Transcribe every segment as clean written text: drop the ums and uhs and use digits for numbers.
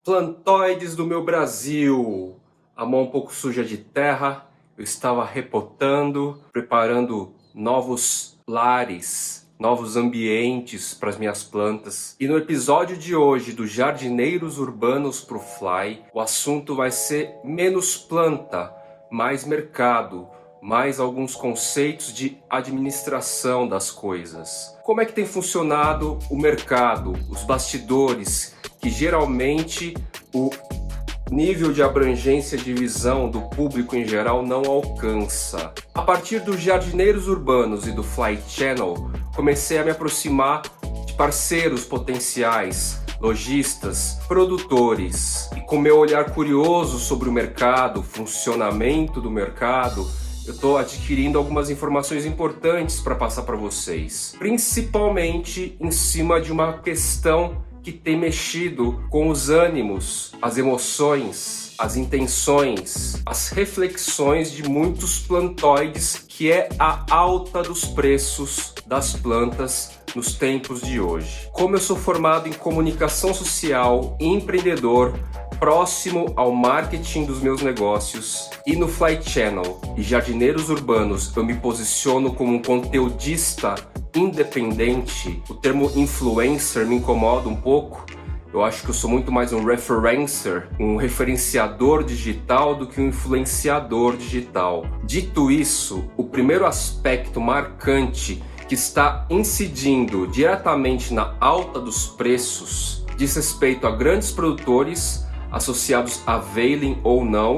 Plantóides do meu Brasil, a mão um pouco suja de terra, eu estava repotando, preparando novos lares, novos ambientes para as minhas plantas. E no episódio de hoje do Jardineiros Urbanos pro Fly, o assunto vai ser menos planta, mais mercado, mais alguns conceitos de administração das coisas. Como é que tem funcionado o mercado, os bastidores, que geralmente o nível de abrangência de visão do público em geral não alcança. A partir dos Jardineiros Urbanos e do Fly Channel, comecei a me aproximar de parceiros potenciais, lojistas, produtores, e com meu olhar curioso sobre o mercado, funcionamento do mercado, eu estou adquirindo algumas informações importantes para passar para vocês, principalmente em cima de uma questão que tem mexido com os ânimos, as emoções, as intenções, as reflexões de muitos plantóides, que é a alta dos preços das plantas nos tempos de hoje. Como eu sou formado em comunicação social e empreendedor, próximo ao marketing dos meus negócios, e no Fly Channel e Jardineiros Urbanos eu me posiciono como um conteudista independente. O termo influencer me incomoda um pouco. Eu acho que eu sou muito mais um referencer, um referenciador digital do que um influenciador digital. Dito isso, o primeiro aspecto marcante que está incidindo diretamente na alta dos preços diz respeito a grandes produtores associados a veiling ou não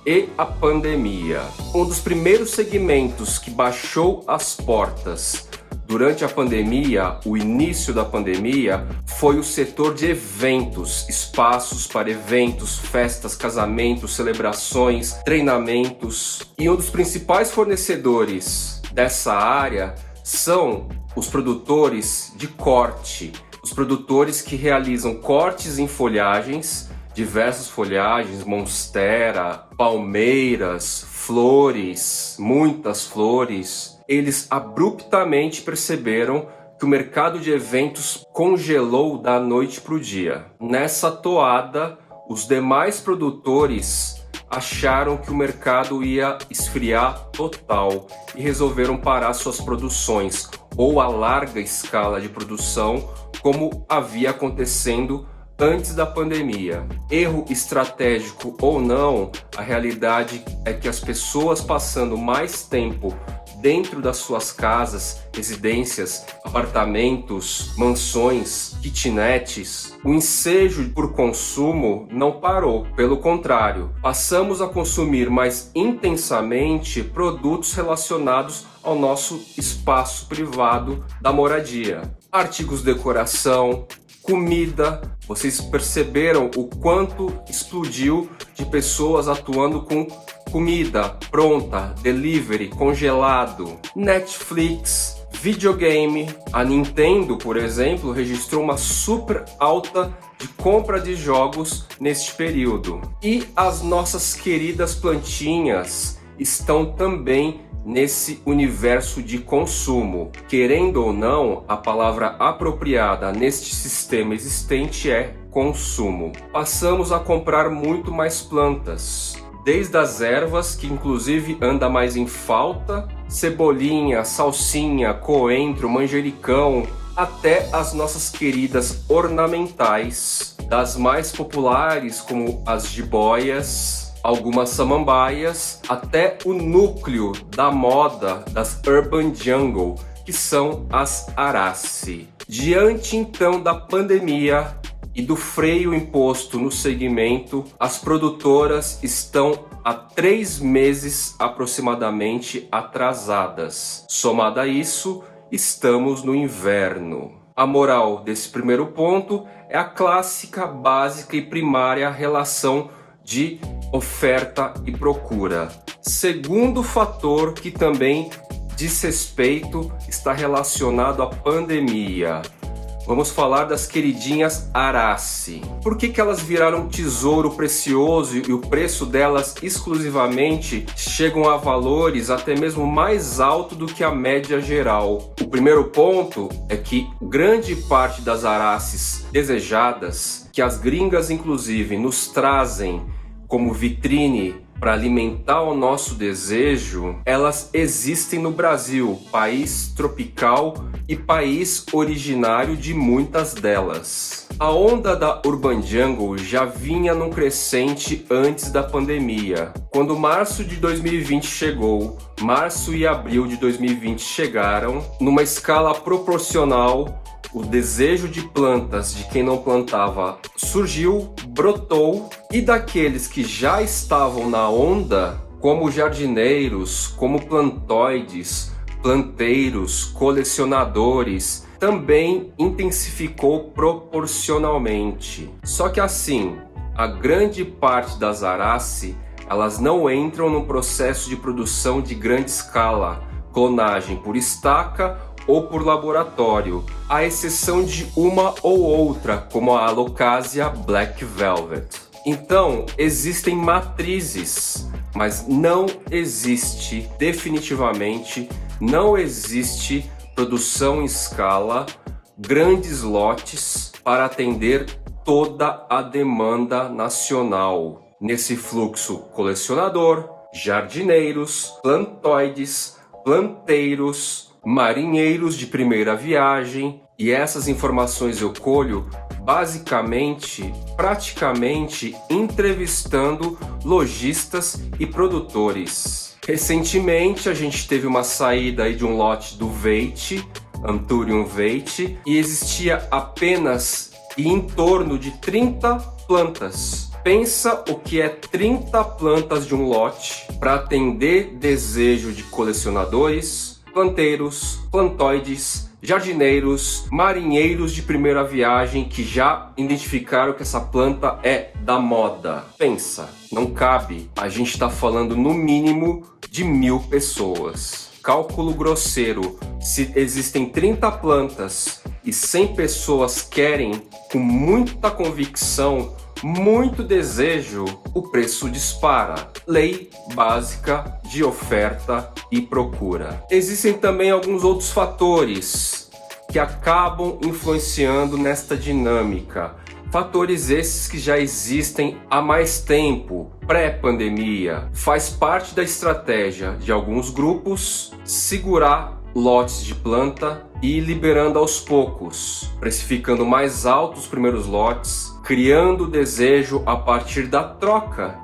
e a pandemia. Um dos primeiros segmentos que baixou as portas durante a pandemia, o início da pandemia, foi o setor de eventos, espaços para eventos, festas, casamentos, celebrações, treinamentos. E um dos principais fornecedores dessa área são os produtores de corte, os produtores que realizam cortes em folhagens, diversas folhagens, monstera, palmeiras, flores, muitas flores. Eles abruptamente perceberam que o mercado de eventos congelou da noite para o dia. Nessa toada, os demais produtores acharam que o mercado ia esfriar total e resolveram parar suas produções, ou a larga escala de produção, como havia acontecendo antes da pandemia. Erro estratégico ou não, a realidade é que as pessoas passando mais tempo dentro das suas casas, residências, apartamentos, mansões, kitnets, o ensejo por consumo não parou. Pelo contrário, passamos a consumir mais intensamente produtos relacionados ao nosso espaço privado da moradia. Artigos de decoração, comida. Vocês perceberam o quanto explodiu de pessoas atuando com comida pronta, delivery, congelado, Netflix, videogame. A Nintendo, por exemplo, registrou uma super alta de compra de jogos neste período. E as nossas queridas plantinhas estão também nesse universo de consumo. Querendo ou não, a palavra apropriada neste sistema existente é consumo. Passamos a comprar muito mais plantas, desde as ervas, que inclusive anda mais em falta, cebolinha, salsinha, coentro, manjericão, até as nossas queridas ornamentais, das mais populares como as jiboias, algumas samambaias, até o núcleo da moda das Urban Jungle, que são as arace. Diante então da pandemia e do freio imposto no segmento, as produtoras estão há 3 meses aproximadamente atrasadas. Somado a isso, estamos no inverno. A moral desse primeiro ponto é a clássica, básica e primária relação de oferta e procura. Segundo fator que também diz respeito, está relacionado à pandemia. Vamos falar das queridinhas arace. Por que elas viraram tesouro precioso e o preço delas exclusivamente chegam a valores até mesmo mais alto do que a média geral? O primeiro ponto é que grande parte das araces desejadas, que as gringas inclusive nos trazem como vitrine para alimentar o nosso desejo, elas existem no Brasil, país tropical e país originário de muitas delas. A onda da Urban Jungle já vinha num crescente antes da pandemia. Quando março de 2020 chegou, março e abril de 2020 chegaram, numa escala proporcional, o desejo de plantas de quem não plantava surgiu, brotou, e daqueles que já estavam na onda, como jardineiros, como plantoides, planteiros, colecionadores, também intensificou proporcionalmente. Só que assim, a grande parte das arace, elas não entram no processo de produção de grande escala, clonagem por estaca ou por laboratório, à exceção de uma ou outra, como a Alocasia Black Velvet. Então, existem matrizes, mas não existe, definitivamente, não existe produção em escala, grandes lotes para atender toda a demanda nacional. Nesse fluxo colecionador, jardineiros, plantoides, planteiros, marinheiros de primeira viagem, e essas informações eu colho basicamente, praticamente entrevistando lojistas e produtores. Recentemente a gente teve uma saída aí de um lote do Veite, Anthurium Veite, e existia apenas em torno de 30 plantas. Pensa o que é 30 plantas de um lote para atender desejo de colecionadores, planteiros, plantoides, jardineiros, marinheiros de primeira viagem que já identificaram que essa planta é da moda. Pensa, não cabe. A gente está falando no mínimo de 1000 pessoas. Cálculo grosseiro, se existem 30 plantas e 100 pessoas querem, com muita convicção, muito desejo, o preço dispara. Lei básica de oferta e procura. Existem também alguns outros fatores que acabam influenciando nesta dinâmica. Fatores esses que já existem há mais tempo, pré-pandemia. Faz parte da estratégia de alguns grupos segurar lotes de planta e ir liberando aos poucos, precificando mais alto os primeiros lotes, criando desejo a partir da troca,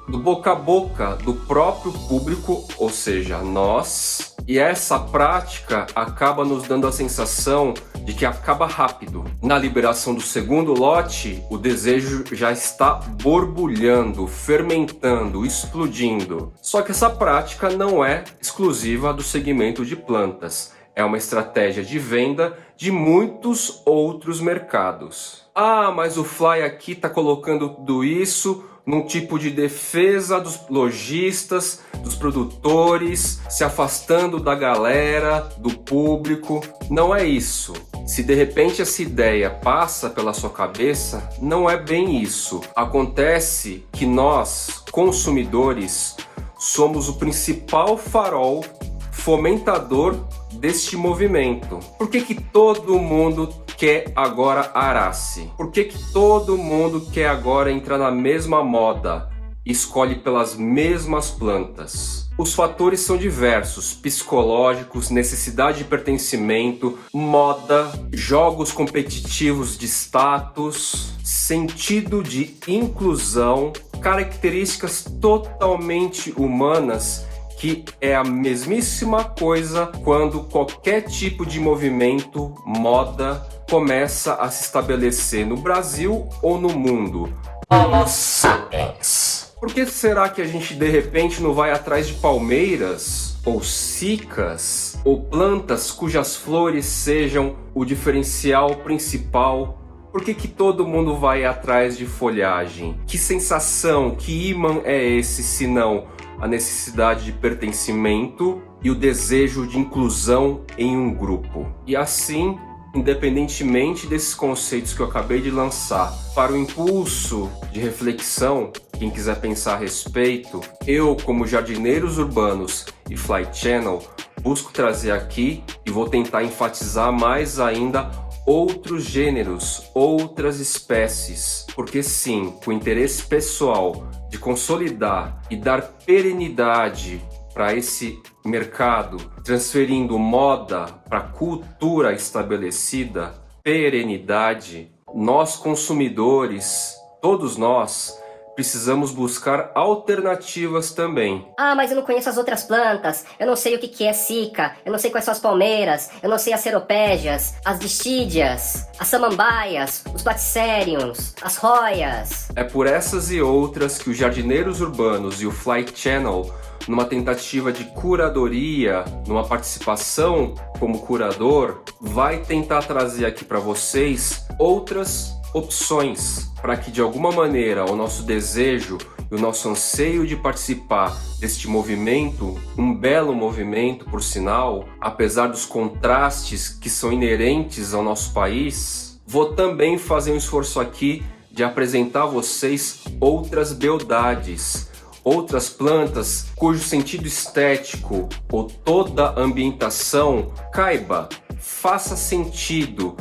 do boca a boca do próprio público, ou seja, nós. E essa prática acaba nos dando a sensação de que acaba rápido. Na liberação do segundo lote, o desejo já está borbulhando, fermentando, explodindo. Só que essa prática não é exclusiva do segmento de plantas. É uma estratégia de venda de muitos outros mercados. Ah, mas o Fly aqui está colocando tudo isso num tipo de defesa dos lojistas, dos produtores, se afastando da galera, do público. Não é isso. Se de repente essa ideia passa pela sua cabeça, não é bem isso. Acontece que nós, consumidores, somos o principal farol fomentador deste movimento. Por que que todo mundo quer agora arace? Por que que todo mundo quer agora entrar na mesma moda e escolhe pelas mesmas plantas? Os fatores são diversos: psicológicos, necessidade de pertencimento, moda, jogos competitivos de status, sentido de inclusão, características totalmente humanas, que é a mesmíssima coisa quando qualquer tipo de movimento, moda, começa a se estabelecer no Brasil ou no mundo. Homo sapiens. Por que será que a gente de repente não vai atrás de palmeiras, ou cicas, ou plantas cujas flores sejam o diferencial principal? Por que que todo mundo vai atrás de folhagem? Que sensação, que imã é esse, se não a necessidade de pertencimento e o desejo de inclusão em um grupo? E assim, independentemente desses conceitos que eu acabei de lançar, para o impulso de reflexão, quem quiser pensar a respeito, eu, como Jardineiros Urbanos e Fly Channel, busco trazer aqui e vou tentar enfatizar mais ainda outros gêneros, outras espécies, porque sim, com o interesse pessoal de consolidar e dar perenidade para esse mercado, transferindo moda para cultura estabelecida, perenidade, nós consumidores, todos nós, precisamos buscar alternativas também. Ah, mas eu não conheço as outras plantas, eu não sei o que é cica, eu não sei quais são as palmeiras, eu não sei as ceropédias, as distídeas, as samambaias, os platyceriums, as roias. É por essas e outras que os Jardineiros Urbanos e o Fly Channel, numa tentativa de curadoria, numa participação como curador, vai tentar trazer aqui para vocês outras opções para que de alguma maneira o nosso desejo e o nosso anseio de participar deste movimento, um belo movimento por sinal, apesar dos contrastes que são inerentes ao nosso país, vou também fazer um esforço aqui de apresentar a vocês outras beldades, outras plantas cujo sentido estético ou toda ambientação caiba, faça sentido,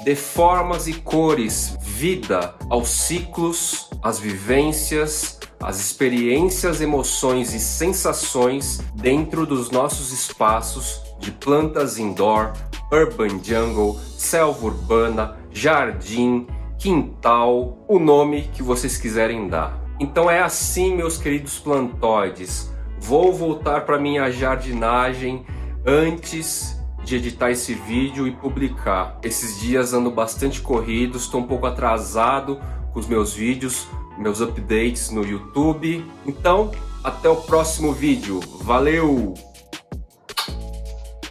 dê formas e cores, vida aos ciclos, às vivências, às experiências, emoções e sensações dentro dos nossos espaços de plantas indoor, urban jungle, selva urbana, jardim, quintal, o nome que vocês quiserem dar. Então é assim, meus queridos plantoides, vou voltar para minha jardinagem antes de editar esse vídeo e publicar. Esses dias ando bastante corrido, estou um pouco atrasado com os meus vídeos, meus updates no YouTube. Então, até o próximo vídeo. Valeu!